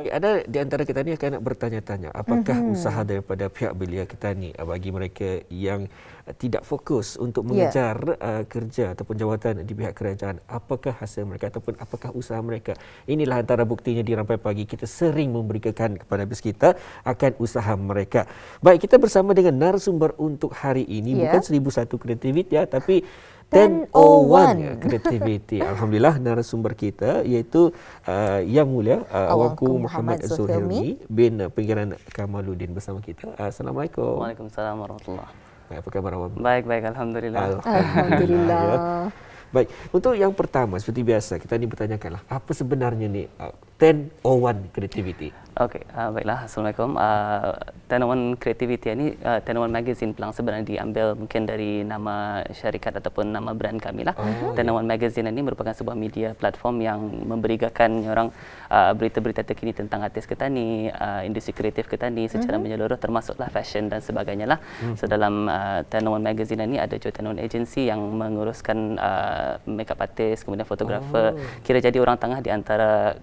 Ada di antara kita ni akan nak bertanya-tanya, apakah usaha daripada pihak belia kita ni bagi mereka yang tidak fokus untuk mengejar kerja ataupun jawatan di pihak kerajaan, apakah hasil mereka ataupun apakah usaha mereka? Inilah antara buktinya di Rampai Pagi, kita sering memberikan kepada bis kita akan usaha mereka. Baik, kita bersama dengan narasumber untuk hari ini, bukan 1001 kreativiti tapi 1001 kreativiti. Alhamdulillah, narasumber kita iaitu Yang Mulia Awangku Muhammad Zuhailmi bin Pinggiran Kamaluddin bersama kita. Assalamualaikum. Waalaikumsalam warahmatullahi. Apa khabar awak? Baik, alhamdulillah. Alhamdulillah. Baik, untuk yang pertama seperti biasa kita ni bertanyakanlah, apa sebenarnya ni 1001 kreativiti? Okey, baiklah. Assalamualaikum. 1001 Creativity ini 1001 Magazine pelang sebenarnya diambil mungkin dari nama syarikat ataupun nama brand kami lah. 1001 Magazine ini merupakan sebuah media platform yang memberikan orang berita-berita terkini tentang artis kita ni, industri kreatif kita ni secara menyeluruh, termasuklah fashion dan sebagainya lah. So dalam 1001 Magazine ini ada juga 1001 Agency yang menguruskan makeup artist, kemudian fotografer. Kira jadi orang tengah di antara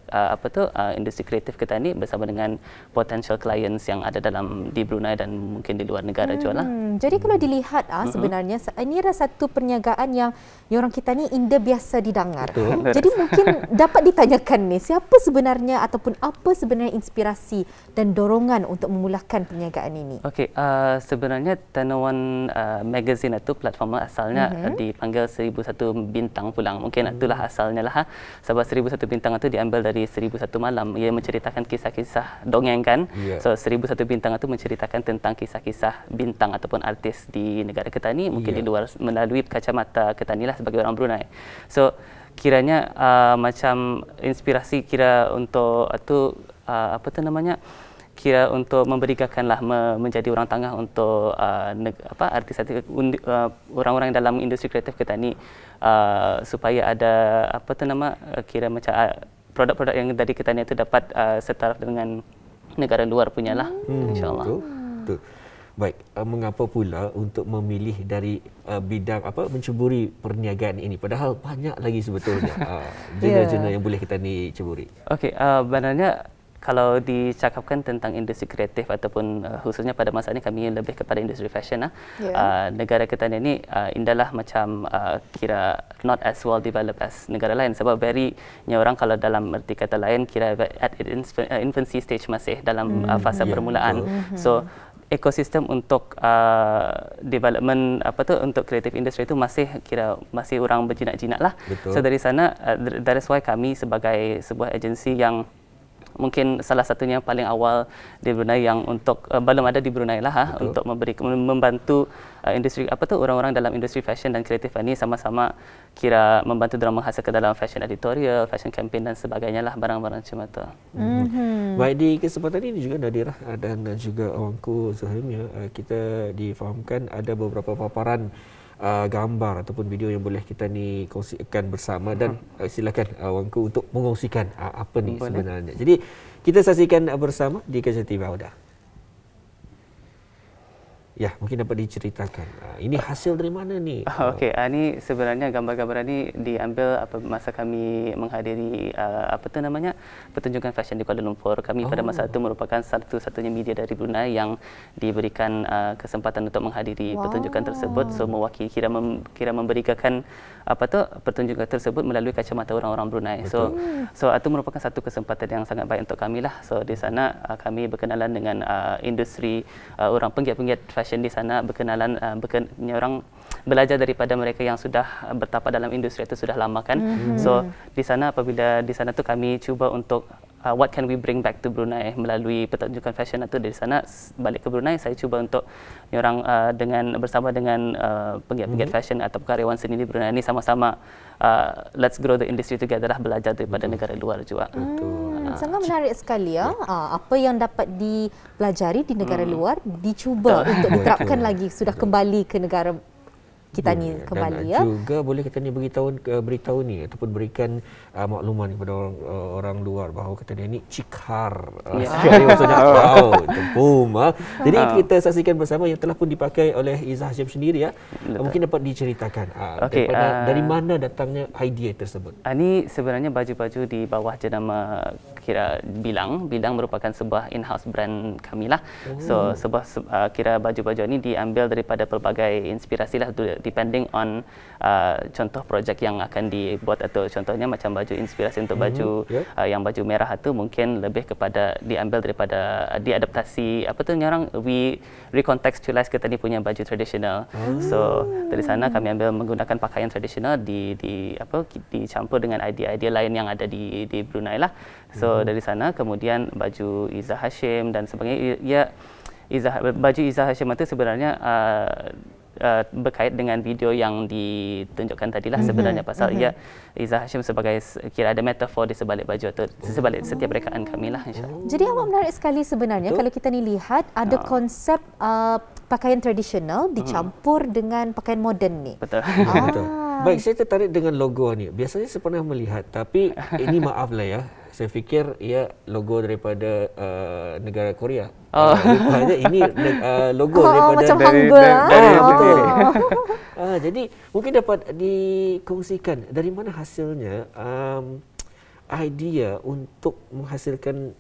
industri kreatif kita ni bersama dengan potential clients yang ada di Brunei dan mungkin di luar negara juga lah. Jadi kalau dilihat sebenarnya ini adalah satu perniagaan yang orang kita ni inda biasa didengar. Jadi mungkin dapat ditanyakan ni, siapa sebenarnya ataupun apa sebenarnya inspirasi dan dorongan untuk memulakan perniagaan ini? Okey, sebenarnya 1001 Magazine itu platform asalnya dipanggil 1001 bintang pulang. Mungkin itulah asalnya lah. Sebab 1001 bintang itu diambil dari 1001 malam. Ia menceritakan kisah-kisah dongeng kan. So 1001 bintang itu menceritakan tentang kisah-kisah bintang ataupun artis di negara kita ni, mungkin di luar melalui kacamata kita ni lah sebagai orang Brunei. So kiranya macam inspirasi kira untuk kira untuk memberikanlah menjadi orang tengah untuk artis-artis orang-orang dalam industri kreatif kita ni, supaya ada kira macam produk-produk yang dari kita ni itu dapat setaraf dengan negara luar punya lah, insyaAllah. Betul. Baik, mengapa pula untuk memilih dari bidang menceburi perniagaan ini, padahal banyak lagi sebetulnya jenis-jenis yang boleh kita ni ceburi? Okey, sebenarnya kalau dicakapkan tentang industri kreatif ataupun khususnya pada masa ini kami lebih kepada industri fashion negara kita ini indahlah macam kira not as well developed as negara lain, sebab orang kalau dalam erti kata lain kira at infancy stage, masih dalam fasa permulaan. So ekosistem untuk development untuk creative industry itu masih orang berjinak-jinak lah. So dari sana that is why kami sebagai sebuah agensi yang mungkin salah satunya paling awal di Brunei yang untuk belum ada di Brunei lah untuk membantu industri orang-orang dalam industri fashion dan kreatif ini sama-sama kira membantu dalam menghasilkan dalam fashion editorial, fashion campaign dan sebagainya lah, barang-barang macam itu. Baik, di kesempatan ini juga Nadirah dan juga Awangku Zuhailmi, kita difahamkan ada beberapa paparan gambar ataupun video yang boleh kita ni kongsikan bersama, dan silakan Awangku untuk mengongsikan apa ni sebenarnya. Jadi kita saksikan bersama di Kaca TV Auda. Ya, mungkin dapat diceritakan. Ini hasil dari mana ni? Okey, ini sebenarnya gambar-gambar ini diambil masa kami menghadiri pertunjukan fashion di Kuala Lumpur. Kami pada masa itu merupakan satu-satunya media dari Brunei yang diberikan kesempatan untuk menghadiri pertunjukan tersebut. So mewakili kira memberikan pertunjukan tersebut melalui kacamata orang-orang Brunei. So itu merupakan satu kesempatan yang sangat baik untuk kami lah. So di sana kami berkenalan dengan industri orang penggiat-penggiat fashion di sana, berkenalan orang belajar daripada mereka yang sudah bertapak dalam industri itu sudah lama kan. So di sana apabila di sana tu kami cuba untuk what can we bring back to Brunei melalui pertunjukan fashion itu. Dari sana balik ke Brunei, saya cuba untuk orang bersama dengan penggiat-penggiat fashion atau karyawan seni di Brunei ini sama-sama let's grow the industry together lah, belajar daripada negara luar juga. Sangat menarik sekali ya. Apa yang dapat dipelajari di negara luar dicuba untuk diterapkan lagi, sudah kembali ke negara kita ni kembali. Dan juga boleh kita ni beritahu ni ataupun berikan makluman kepada orang luar bahawa kita ni cikar. Maksudnya wow, tepum. Jadi kita saksikan bersama yang telah pun dipakai oleh Izzah Hashim sendiri ya. Mungkin dapat diceritakan dari mana datangnya idea tersebut. Ini sebenarnya baju-baju di bawah jenama kira Bilang merupakan sebuah in-house brand kami lah. So kira baju-baju ini diambil daripada pelbagai inspirasi lah, depending on contoh projek yang akan dibuat, atau contohnya macam baju inspirasi untuk baju yang baju merah itu mungkin lebih kepada diambil daripada diadaptasi orang we recontextualize kita ni punya baju tradisional. So dari sana kami ambil menggunakan pakaian tradisional dicampur dengan idea-idea lain yang ada di Brunei lah. So dari sana kemudian baju Izzah Hashim dan sebagainya. Baju Izzah Hashim itu sebenarnya berkait dengan video yang ditunjukkan tadilah sebenarnya, pasal Izzah Hashim sebagai kira ada metafor di sebalik baju atau sebalik setiap rekaan kami lah, insyaAllah. Jadi amat menarik sekali sebenarnya kalau kita ni lihat ada konsep pakaian tradisional dicampur dengan pakaian moden ni. Betul. Betul. Baik, saya tertarik dengan logo ni. Biasanya saya pernah melihat, tapi ini maaflah ya, saya fikir ia logo daripada negara Korea. Rupanya ini logo daripada macam betul. Jadi mungkin dapat dikongsikan dari mana hasilnya idea untuk menghasilkan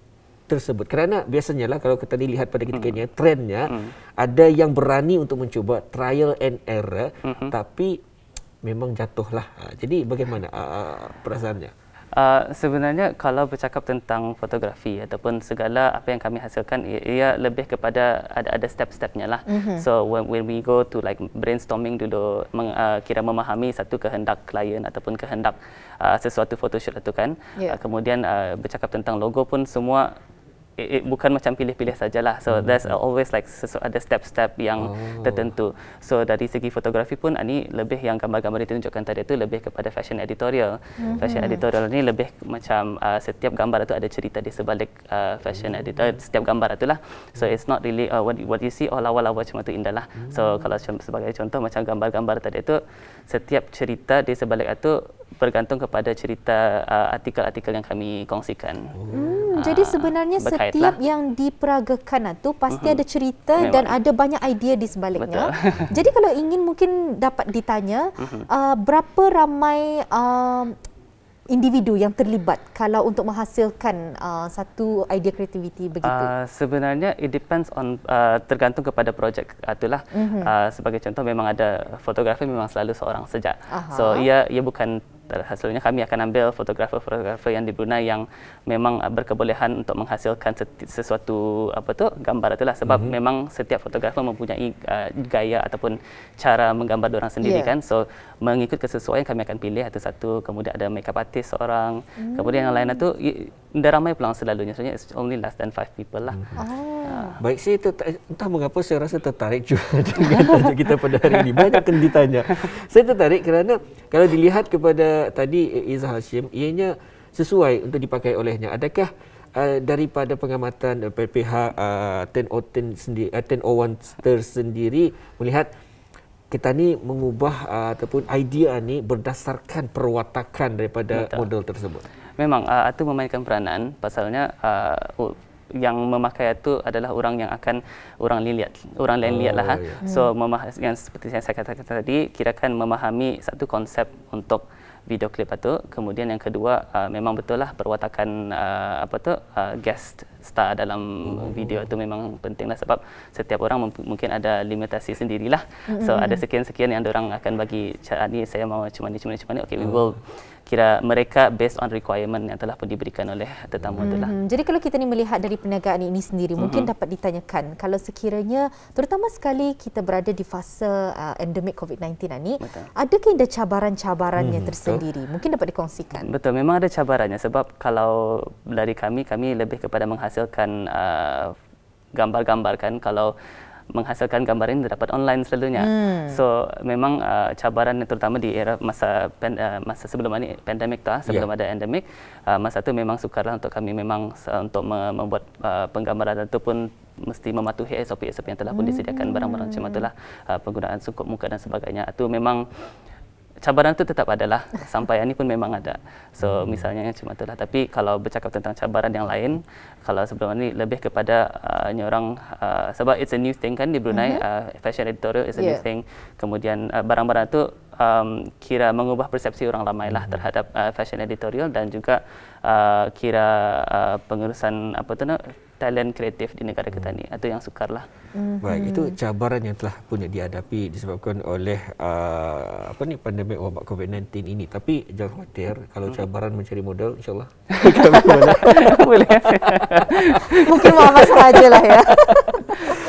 tersebut. Kerana biasanya lah kalau kita dilihat pada ketika ini trendnya ada yang berani untuk mencuba trial and error, tapi memang jatuhlah. Jadi bagaimana perasaannya? Sebenarnya kalau bercakap tentang fotografi ataupun segala apa yang kami hasilkan, ia lebih kepada ada step-stepnya lah. So when we go to like brainstorming dulu, kira memahami satu kehendak klien ataupun kehendak sesuatu photoshoot itu kan. Kemudian bercakap tentang logo pun semua bukan macam pilih-pilih sajalah. So there's always like ada step-step yang tertentu. So dari segi fotografi pun ini lebih yang gambar-gambar ditunjukkan tadi itu lebih kepada fashion editorial. Fashion editorial ni lebih macam setiap gambar itu ada cerita di sebalik fashion editor setiap gambar itulah. So it's not really what you see lawa-lawa cuma itu indah lah. So kalau sebagai contoh macam gambar-gambar tadi itu setiap cerita di sebalik itu bergantung kepada cerita artikel-artikel yang kami kongsikan. Jadi sebenarnya setiap yang diperagakan itu pasti ada cerita dan ada banyak idea di sebaliknya. Jadi kalau ingin mungkin dapat ditanya berapa ramai individu yang terlibat kalau untuk menghasilkan satu idea kreativiti begitu? Sebenarnya it depends on tergantung kepada projek itulah. Sebagai contoh memang ada fotografer memang selalu seorang sejak. So ia bukan hasilnya kami akan ambil fotografer yang di Brunei yang memang berkebolehan untuk menghasilkan sesuatu gambar itulah, sebab memang setiap fotografer mempunyai gaya ataupun cara menggambar orang sendiri kan. So mengikut kesesuaian kami akan pilih satu, kemudian ada makeup artist seorang, kemudian yang lain itu dah ramai pulang selalunya, sebenarnya it's only less than 5 people lah. Baik, saya entah mengapa saya rasa tertarik juga dengan tajuk kita pada hari ini. Banyak yang ditanya. Saya tertarik kerana kalau dilihat kepada tadi Izzah Hashim, ianya sesuai untuk dipakai olehnya. Adakah daripada pengamatan pihak 1001 sendiri melihat kita ni mengubah ataupun idea ni berdasarkan perwatakan daripada model tersebut? Memang itu memainkan peranan, pasalnya yang memakai itu adalah orang yang akan orang lain lihat lah. So yang seperti yang saya katakan tadi, kirakan memahami satu konsep untuk video klip itu. Kemudian yang kedua memang betul lah perwatakan guest star dalam video itu memang penting lah, sebab setiap orang mungkin ada limitasi sendirilah. So ada sekian-sekian yang orang akan bagi, ni saya mau cuma ni. Okay, we will kira mereka based on requirement yang telah pun diberikan oleh tetamu itulah. Jadi kalau kita ni melihat dari perniagaan ini sendiri, mungkin dapat ditanyakan kalau sekiranya terutama sekali kita berada di fase endemik COVID-19 ini, adakah ada cabaran-cabarannya tersendiri? Mungkin dapat dikongsikan. Betul, memang ada cabarannya, sebab kalau dari kami lebih kepada menghasilkan gambar-gambar kan. Kalau menghasilkan gambar ini dapat online selalunya. So memang cabaran terutama di era masa sebelum ini pandemik sebelum ada endemik, masa itu memang sukarlah untuk kami memang untuk membuat penggambaran ataupun mesti mematuhi SOP-SOP yang telah pun disediakan, barang-barang macam itulah, penggunaan sungkup muka dan sebagainya. Itu memang cabaran itu tetap adalah, sampai ini pun memang ada. So misalnya cuma itulah. Tapi kalau bercakap tentang cabaran yang lain, kalau sebelum ini lebih kepada orang sebab it's a new thing kan di Brunei, fashion editorial is a new thing. Kemudian barang-barang itu kira mengubah persepsi orang ramai lah terhadap fashion editorial, dan juga kira pengurusan talent kreatif di negara kita ni. Itu yang sukar lah. Baik, itu cabaran yang telah pun dihadapi disebabkan oleh pandemik wabak COVID-19 ini. Tapi jangan khawatir, kalau cabaran mencari modal, insyaAllah boleh. Mungkin Muhammad sahajalah ya.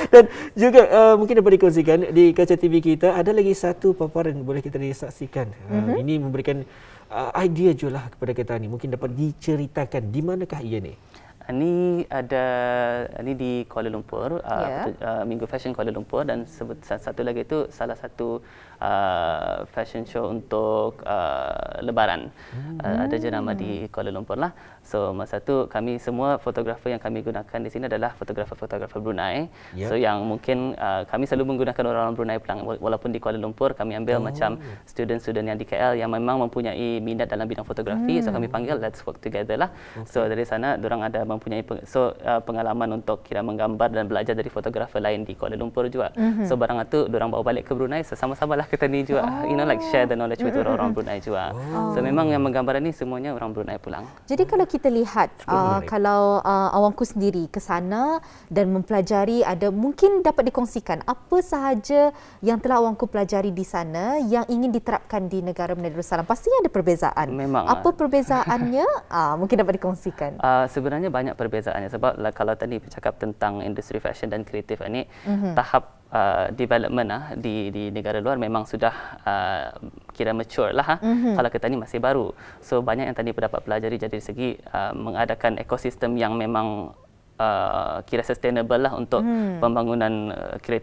Dan juga mungkin dapat dikongsikan di kaca TV kita ada lagi satu paparan boleh kita saksikan. Ini memberikan idea jualah kepada kita ni. Mungkin dapat diceritakan di manakah ia ni? Ini di Kuala Lumpur, Minggu Fashion Kuala Lumpur, dan satu lagi itu salah satu fashion show untuk Lebaran. Ada jenama di Kuala Lumpur lah. So masa tu kami semua fotografer yang kami gunakan di sini adalah fotografer Brunei. So yang mungkin kami selalu menggunakan orang Brunei pulang, walaupun di Kuala Lumpur kami ambil macam student-student yang di KL yang memang mempunyai minat dalam bidang fotografi. So kami panggil, let's work together lah. So dari sana dorang ada mempunyai pengalaman untuk kira menggambar dan belajar dari fotografer lain di Kuala Lumpur juga. So barang itu dorang bawa balik ke Brunei, so sama-sama lah kita ni juga, like share the knowledge with orang Brunei juga. So memang yang menggambar ni semuanya orang Brunei pulang. Jadi kalau kita lihat, kalau awangku sendiri ke sana dan mempelajari, ada mungkin dapat dikongsikan apa sahaja yang telah awangku pelajari di sana yang ingin diterapkan di negara Brunei Darussalam. Pastinya ada perbezaan. Memang. Apa perbezaannya? Mungkin dapat dikongsikan. Sebenarnya banyak perbezaannya, sebab kalau tadi bercakap tentang industri fashion dan kreatif ini, tahap development di negara luar memang sudah kira mature lah. Kalau kita ni masih baru. So banyak yang tadi dapat pelajari dari segi mengadakan ekosistem yang memang kira sustainable lah untuk pembangunan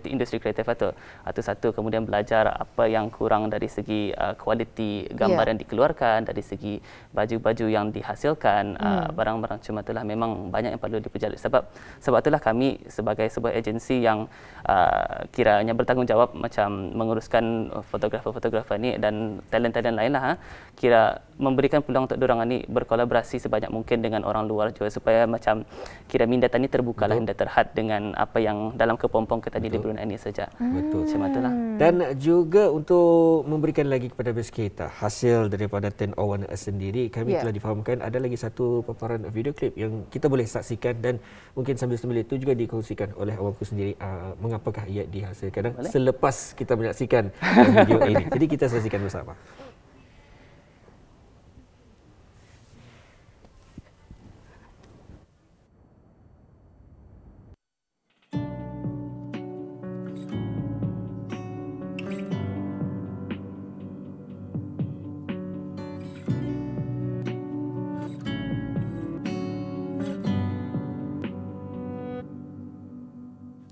industri kreatif itu satu. Kemudian belajar apa yang kurang dari segi kualiti gambar yang dikeluarkan, dari segi baju-baju yang dihasilkan, barang-barang cuma itulah memang banyak yang perlu dipelajari. Sebab itulah kami sebagai sebuah agensi yang kiranya bertanggungjawab macam menguruskan fotografer-fotografer ni dan talent-talent lain lah, kira memberikan peluang untuk diorang ni berkolaborasi sebanyak mungkin dengan orang luar juga, supaya macam kira minda tadi terbuka lah, minda terhad dengan apa yang dalam kepompong kita di Brunei ini saja. Betul. Macam itulah. Dan juga untuk memberikan lagi kepada bes kita hasil daripada 1001 sendiri, kami telah difahamkan ada lagi satu paparan video klip yang kita boleh saksikan, dan mungkin sambil-sambil itu juga dikongsikan oleh awakku sendiri mengapakah ia dihasilkan selepas kita menyaksikan video ini. Jadi kita saksikan bersama.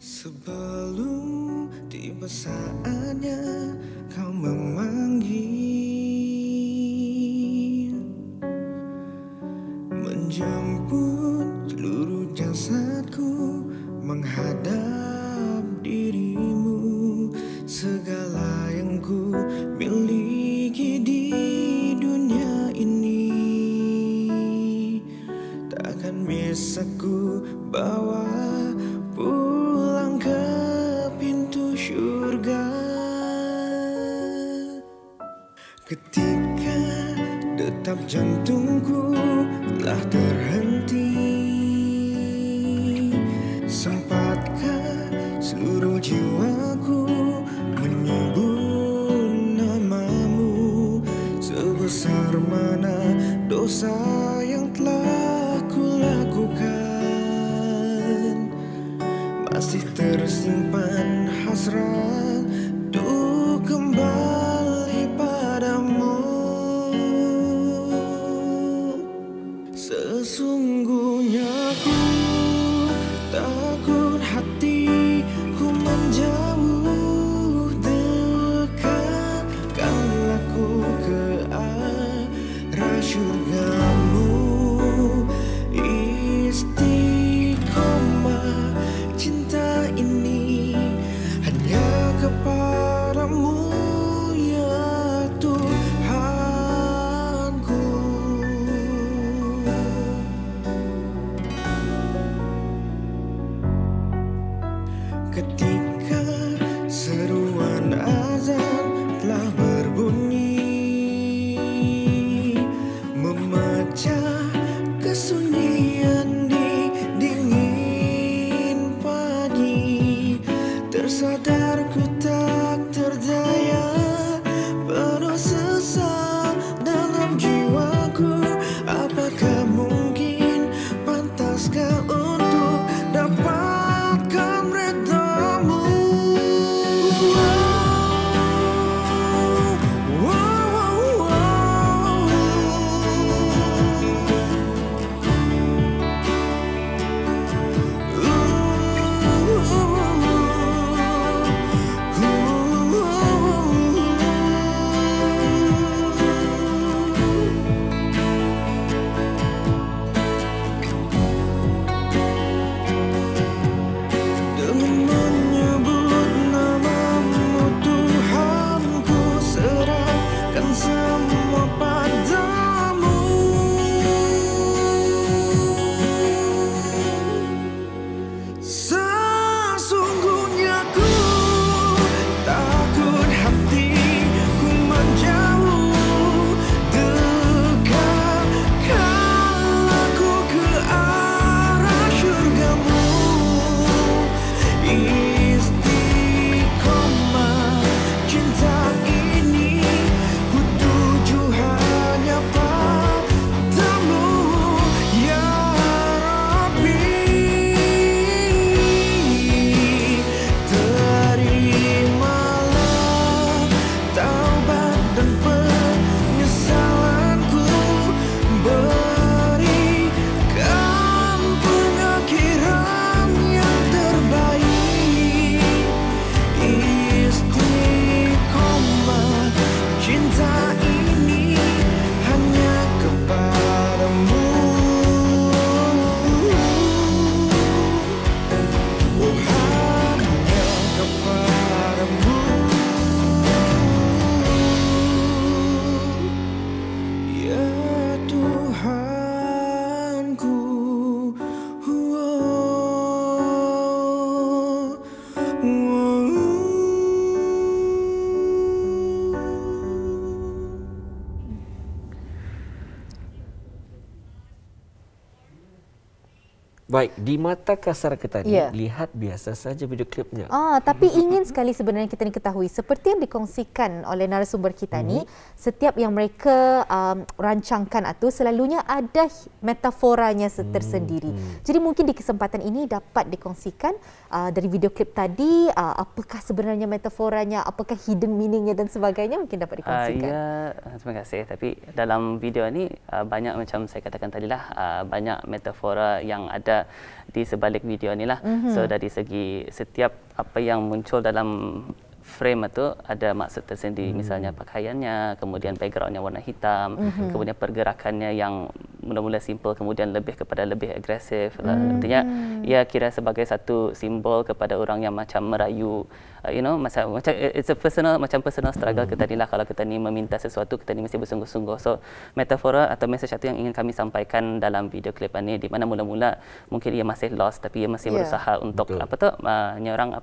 Sebelum tiba saatnya kau memanggil, menjemput seluruh jasadku menghadap dirimu. Segala yang ku miliki di dunia ini takkan bisa ku bawa pulang ke pintu syurga. Ketika detak jantungku telah terhenti, sempatkah seluruh jiwaku menyebut namamu? Sebesar mana dosa yang telah kulakukan, masih tersimpan hasrat untuk kembali padamu. Sesungguhnya ku takut hatiku menjauh, dekatkanlah ku ke arah syurgamu. Istiqomah cinta cinta ini hanya kepadamu. Oh, hanya kepadamu. Ya Tuhanku. Baik, di mata kasar kita ni, lihat biasa saja video klipnya. Tapi ingin sekali sebenarnya kita ni ketahui, seperti yang dikongsikan oleh narasumber kita ni, setiap yang mereka rancangkan itu selalunya ada metaforanya tersendiri. Jadi mungkin di kesempatan ini dapat dikongsikan dari video klip tadi, apakah sebenarnya metaforanya, apakah hidden meaningnya dan sebagainya, mungkin dapat dikongsikan. Ya, terima kasih. Tapi dalam video ni banyak, macam saya katakan tadilah, banyak metafora yang ada di sebalik video ni lah. So dari segi setiap apa yang muncul dalam frame itu ada maksud tersendiri. Misalnya pakaiannya, kemudian backgroundnya warna hitam, kemudian pergerakannya yang mula-mula simple kemudian lebih kepada lebih agresif. Artinya ia kira sebagai satu simbol kepada orang yang macam merayu, macam it's a personal, macam personal struggle kita ni lah. Kalau kita ni meminta sesuatu, kita ni mesti bersungguh-sungguh. So metafora atau message satu yang ingin kami sampaikan dalam video klip ini, di mana mula-mula mungkin ia masih lost, tapi ia masih berusaha untuk nyorang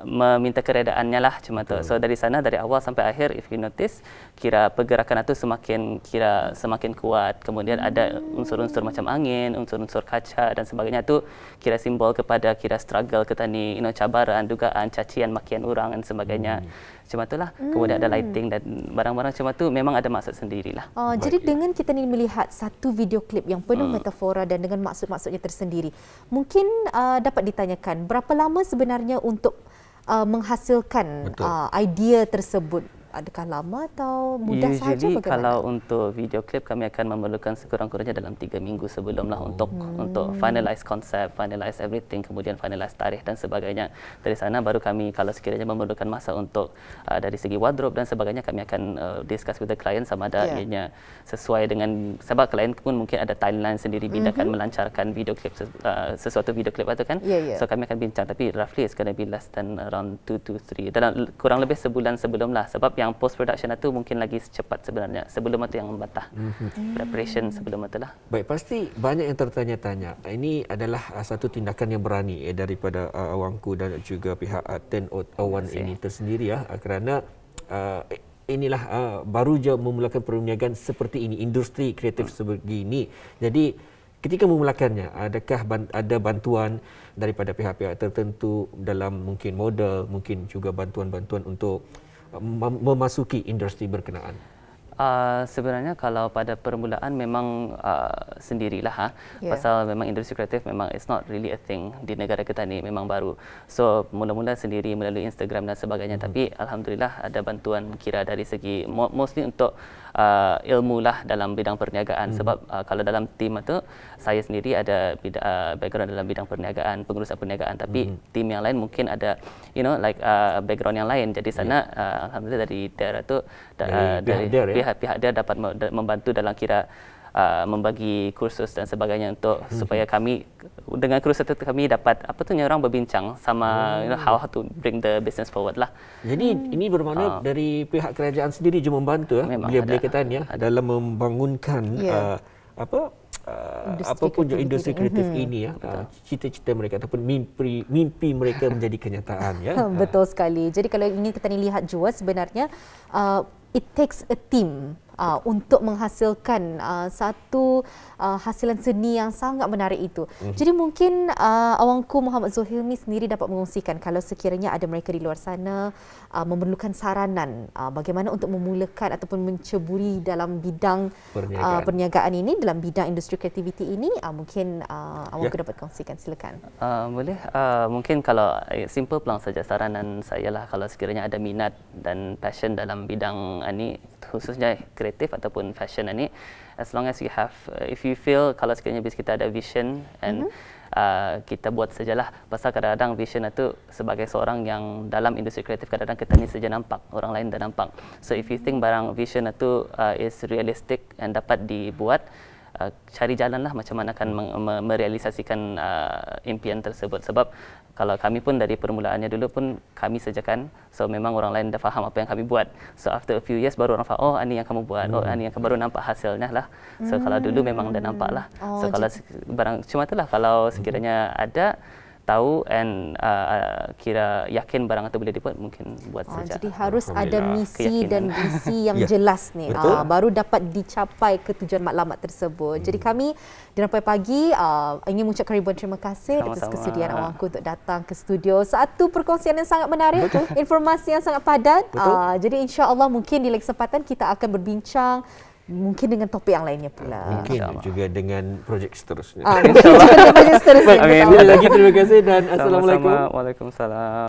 meminta keredaannya lah, cuma tu. So dari sana, dari awal sampai akhir, if you notice, kira pergerakan itu semakin kuat. Kemudian ada unsur-unsur macam angin, unsur-unsur kaca dan sebagainya, tu kira simbol kepada kira struggle kita ni, cabaran, dugaan, cacian, makian orang dan sebagainya. Cuma itulah. Kemudian ada lighting dan barang-barang cuma tu memang ada maksud sendirilah. Jadi dengan kita ni melihat satu video klip yang penuh metafora dan dengan maksud-maksudnya tersendiri, mungkin dapat ditanyakan berapa lama sebenarnya untuk menghasilkan idea tersebut? Adakah lama atau mudah saja? Usually kalau untuk video klip kami akan memerlukan sekurang-kurangnya dalam 3 minggu sebelumlah untuk finalize konsep, finalize everything, kemudian finalize tarikh dan sebagainya. Dari sana baru kami, kalau sekiranya memerlukan masa untuk dari segi wardrobe dan sebagainya, kami akan discuss with the client sama ada ianya sesuai dengan, sebab klien pun mungkin ada timeline sendiri bila akan melancarkan video klip, sesuatu video klip itu kan. So kami akan bincang, tapi roughly it's going to be less than around 2 to 3, dalam kurang lebih sebulan sebelumlah, sebab yang post production itu mungkin lagi secepat sebenarnya. Sebelum itu yang membantah. Preparation sebelum itulah. Baik, pasti banyak yang tertanya-tanya. Ini adalah satu tindakan yang berani daripada Awangku dan juga pihak 1001 ini tersendiri kerana inilah baru je memulakan perniagaan seperti ini, industri kreatif sebegini. Jadi ketika memulakannya, adakah ada bantuan daripada pihak-pihak tertentu dalam mungkin modal, mungkin juga bantuan-bantuan untuk memasuki industri berkenaan? Sebenarnya kalau pada permulaan memang sendirilah pasal memang industri kreatif memang it's not really a thing di negara kita ni, memang baru. So mula-mula sendiri melalui Instagram dan sebagainya, tapi alhamdulillah ada bantuan kira dari segi mostly untuk ilmu lah dalam bidang perniagaan. Sebab kalau dalam tim itu saya sendiri ada background dalam bidang perniagaan, pengurusan perniagaan, tapi tim yang lain mungkin ada background yang lain. Jadi sana alhamdulillah dari daerah tu dari pihak dia dapat membantu dalam kira membagi kursus dan sebagainya untuk supaya kami dengan kursus itu kami dapat orang berbincang sama how to bring the business forward lah. Jadi ini bermakna dari pihak kerajaan sendiri juga membantu belia-belia kita ni dalam membangunkan apapun industri kreatif ini cita-cita mereka ataupun mimpi mereka menjadi kenyataan Betul sekali. Jadi kalau ingin kita ni lihat jua sebenarnya it takes a team untuk menghasilkan satu hasilan seni yang sangat menarik itu. Jadi mungkin Awangku Muhammad Zulhilmi sendiri dapat mengungsikan kalau sekiranya ada mereka di luar sana memerlukan saranan bagaimana untuk memulakan ataupun menceburi dalam bidang perniagaan ini, dalam bidang industri kreativiti ini, mungkin Awangku dapat kongsikan, silakan. Boleh. Mungkin kalau simple pelang saja saranan saya lah, kalau sekiranya ada minat dan passion dalam bidang ini, khususnya kreatif ataupun fashion ini, as long as you have, if you feel kalau sekiranya bis kita ada vision and kita buat sajalah. Pasal kadang-kadang vision itu sebagai seorang yang dalam industri kreatif, kadang-kadang kita ni saja nampak, orang lain dah nampak. So if you think barang vision itu is realistic and dapat dibuat, cari jalanlah macam mana akan merealisasikan impian tersebut. Sebab kalau kami pun dari permulaannya dulu pun kami sajakan, so memang orang lain dah faham apa yang kami buat. So after a few years baru orang faham, oh ini yang kamu buat, oh ini yang baru nampak hasilnya lah. So kalau dulu memang dah nampak lah. So kalau barang cuma itulah, kalau sekiranya ada tahu and kira yakin barang itu boleh dibuat, mungkin buat saja. Jadi harus ada misi dan visi yang jelas ni, baru dapat dicapai ke tujuan matlamat tersebut. Jadi kami di Rampai Pagi ingin mengucapkan ribuan terima kasih atas kesediaan awakku untuk datang ke studio. Satu perkongsian yang sangat menarik, informasi yang sangat padat. Jadi insya-Allah mungkin di lain kesempatan kita akan berbincang mungkin dengan topik yang lainnya pula. Mungkin juga dengan projek seterusnya. Mungkin juga dengan projek seterusnya. Sekali lagi terima kasih dan Assalamualaikum. Waalaikumsalam.